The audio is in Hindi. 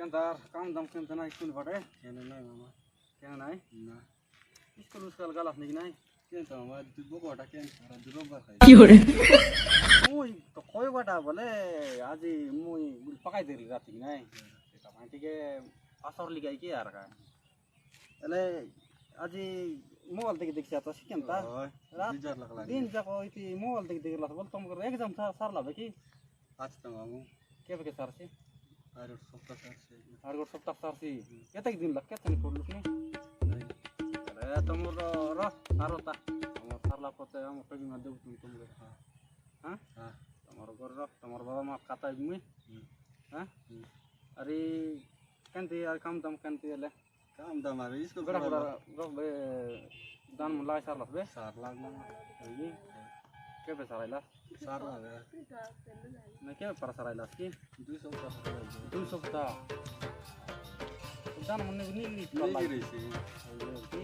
Kentar, kamu dam kentar naik school pade? Kena nai mama. Kena naik? Na. School galas nih naik. Kena mama tu buku ada kena. Ada dulu berkai. Fiore. Mui, to koi bata boleh. Aji mui pakai diri rati naik. Kita mati ke asor ligai ke यार का. Ele aji mall देख जाता है kentar. Bijar lah kalau. दिन जाको इति mall देख ला बोल तुम कर exam सार ला बेकी. आज तो मामू. क्या बेके सार से? Air sopta sarse. और गोर सब सार से. क्या तक दिन लग क्या तनी पढ़ लुकने? अरे तुम रो आरोता. तुम सार ला पते हम कभी मत दो तुम रे. हाँ? हाँ. तुम्हारा गोर रो तुम्हारा बाबा माफ खाता है मुझे. हाँ? अरे कंती यार काम दम कंती ले. काम dah mari इसको बड़ा बड़ा रोक बे दान मुल्ला सार ला बे. सार lag ना. ये क्या पे सार ला? सार lag है. मैं क्या पर सार ला की? 200 sarse. 200 ता. दान मुन्ने भी नहीं नहीं गिरी सी.